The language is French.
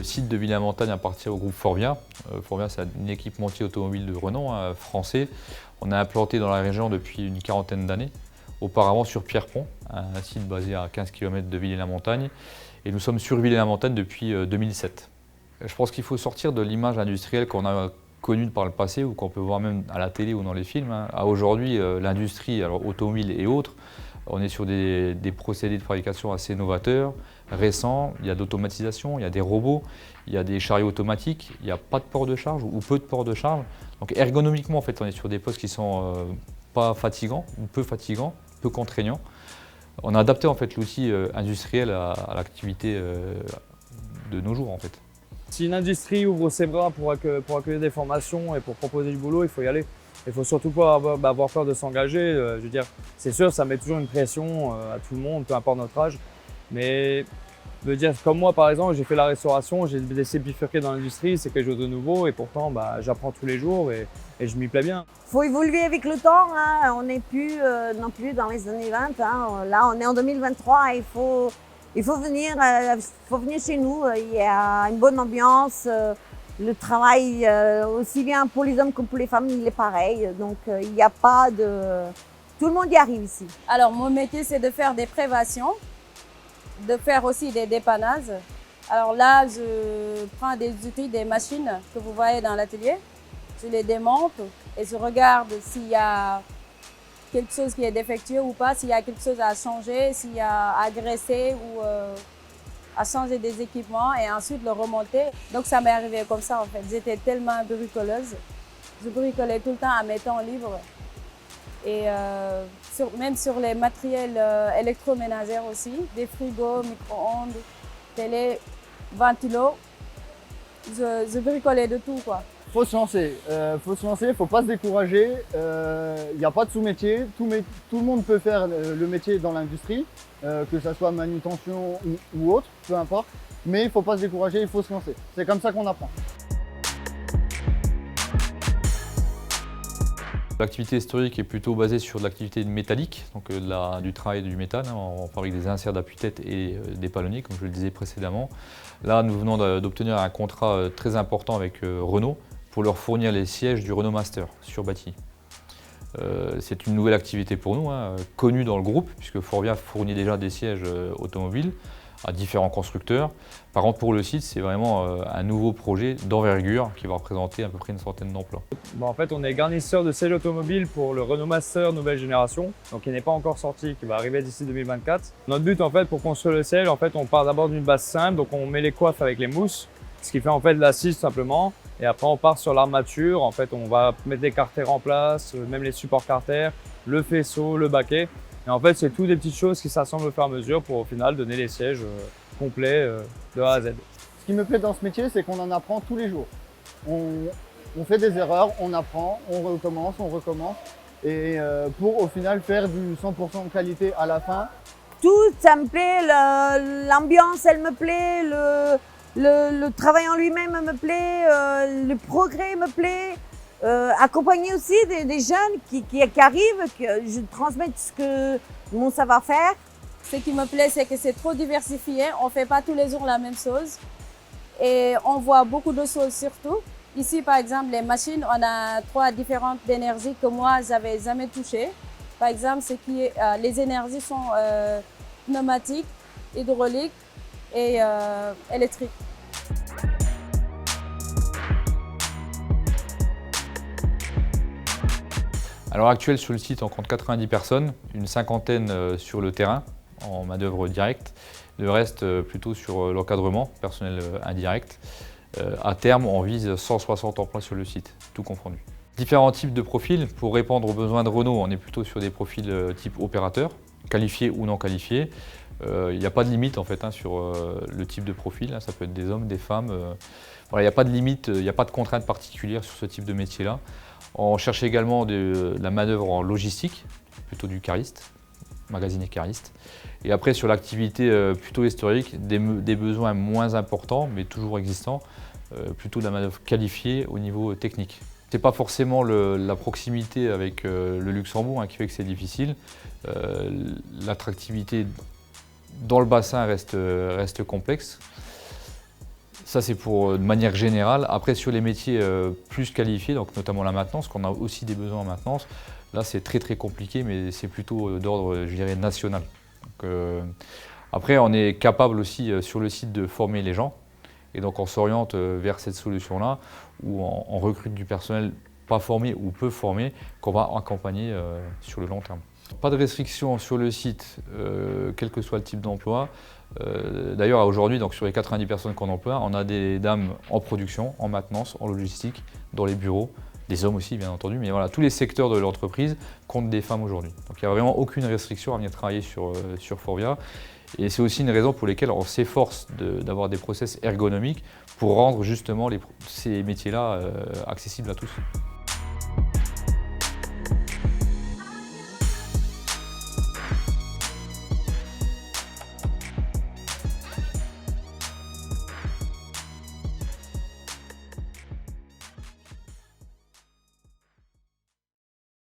Le site de Villiers-la-Montagne appartient au groupe Forvia. Forvia, c'est un équipementier automobile de renom français. On est implanté dans la région depuis une quarantaine d'années. Auparavant sur Pierrepont, un site basé à 15 km de Villiers-la-Montagne. Et nous sommes sur Villiers-la-Montagne depuis 2007. Je pense qu'il faut sortir de l'image industrielle qu'on a connue par le passé ou qu'on peut voir même à la télé ou dans les films. À aujourd'hui, l'industrie, alors automobile et autres, on est sur des procédés de fabrication assez novateurs, récents. Il y a d'automatisation, il y a des robots, il y a des chariots automatiques, il n'y a pas de port de charge ou peu de port de charge. Donc ergonomiquement, en fait, on est sur des postes qui sont pas fatigants ou peu fatigants, peu contraignants. On a adapté en fait l'outil industriel à l'activité de nos jours en fait. Si une industrie ouvre ses bras pour accueillir des formations et pour proposer du boulot, il faut y aller. Il ne faut surtout pas avoir peur de s'engager. Je veux dire, c'est sûr, ça met toujours une pression à tout le monde, peu importe notre âge. Mais je veux dire, comme moi par exemple, j'ai fait la restauration, j'ai essayé de bifurquer dans l'industrie, c'est quelque chose de nouveau et pourtant j'apprends tous les jours et je m'y plais bien. Il faut évoluer avec le temps, hein. On n'est plus non plus dans les années 20. Hein. Là, on est en 2023 et il faut venir chez nous. Il y a une bonne ambiance. Le travail, aussi bien pour les hommes que pour les femmes, il est pareil. Donc, il n'y a pas de... Tout le monde y arrive ici. Alors, mon métier, c'est de faire des préventions, de faire aussi des dépannages. Alors là, je prends des outils, des machines que vous voyez dans l'atelier. Je les démonte et je regarde s'il y a quelque chose qui est défectueux ou pas, s'il y a quelque chose à changer, s'il y a à graisser ou à changer des équipements et ensuite le remonter. Donc ça m'est arrivé comme ça en fait. J'étais tellement bricoleuse. Je bricolais tout le temps à mes temps libres. Et même sur les matériels électroménagers aussi, des frigos, micro-ondes, télé, ventilo. Je bricolais de tout quoi. Faut se lancer, faut pas se décourager. Il n'y a pas de sous-métier. Tout le monde peut faire le métier dans l'industrie, que ce soit manutention ou autre, peu importe. Mais il faut pas se décourager, il faut se lancer. C'est comme ça qu'on apprend. L'activité historique est plutôt basée sur de l'activité métallique, donc du travail du métal. On fabrique des inserts d'appui-tête et des palonniers, comme je le disais précédemment. Là, nous venons d'obtenir un contrat très important avec Renault pour leur fournir les sièges du Renault Master sur bâti. C'est une nouvelle activité pour nous, connue dans le groupe, puisque Forvia fournit déjà des sièges automobiles à différents constructeurs. Par contre, pour le site, c'est vraiment un nouveau projet d'envergure qui va représenter à peu près une centaine d'emplois. En fait, on est garnisseur de sièges automobiles pour le Renault Master nouvelle génération, donc il n'est pas encore sorti, qui va arriver d'ici 2024. Notre but, en fait, pour construire le siège, en fait, on part d'abord d'une base simple, donc on met les coiffes avec les mousses, ce qui fait en fait de l'assise simplement. Et après, on part sur l'armature. En fait, on va mettre des carters en place, même les supports carters, le faisceau, le baquet. Et en fait, c'est toutes des petites choses qui s'assemblent au fur et à mesure pour au final donner les sièges complets de A à Z. Ce qui me plaît dans ce métier, c'est qu'on en apprend tous les jours. On fait des erreurs, on apprend, on recommence. Et pour au final faire du 100% de qualité à la fin. Tout, ça me plaît. L'ambiance, elle me plaît. Le travail en lui-même me plaît, le progrès me plaît. Accompagner aussi des jeunes qui arrivent, que je transmets mon savoir-faire. Ce qui me plaît, c'est que c'est trop diversifié. On ne fait pas tous les jours la même chose. Et on voit beaucoup de choses surtout. Ici, par exemple, les machines, on a 3 différentes énergies que moi, je n'avais jamais touchées. Par exemple, les énergies sont pneumatiques, hydrauliques et électriques. À l'heure actuelle, sur le site, on compte 90 personnes, une cinquantaine sur le terrain, en main-d'œuvre directe, le reste plutôt sur l'encadrement, personnel indirect. À terme, on vise 160 emplois sur le site, tout confondu. Différents types de profils. Pour répondre aux besoins de Renault, on est plutôt sur des profils type opérateur, qualifiés ou non qualifiés. Il n'y a pas de limite en fait sur le type de profil, ça peut être des hommes, des femmes. Voilà, il n'y a pas de limite, il n'y a pas de contrainte particulière sur ce type de métier-là. On cherche également de la main-d'œuvre en logistique, plutôt du cariste, magasinier cariste. Et après sur l'activité plutôt historique, des besoins moins importants mais toujours existants, plutôt de la main-d'œuvre qualifiée au niveau technique. Ce n'est pas forcément la proximité avec le Luxembourg qui fait que c'est difficile. L'attractivité dans le bassin reste complexe. Ça, c'est pour de manière générale. Après, sur les métiers plus qualifiés, donc notamment la maintenance, qu'on a aussi des besoins en maintenance, là, c'est très compliqué, mais c'est plutôt d'ordre, je dirais, national. Donc, après, on est capable aussi sur le site de former les gens. Et donc, on s'oriente vers cette solution-là, où on recrute du personnel pas formé ou peu formé, qu'on va accompagner sur le long terme. Pas de restrictions sur le site, quel que soit le type d'emploi. D'ailleurs, aujourd'hui, donc sur les 90 personnes qu'on emploie, on a des dames en production, en maintenance, en logistique, dans les bureaux, des hommes aussi, bien entendu. Mais voilà, tous les secteurs de l'entreprise comptent des femmes aujourd'hui. Donc, il n'y a vraiment aucune restriction à venir travailler sur Forvia. Et c'est aussi une raison pour laquelle on s'efforce d'avoir des process ergonomiques pour rendre justement ces métiers-là accessibles à tous.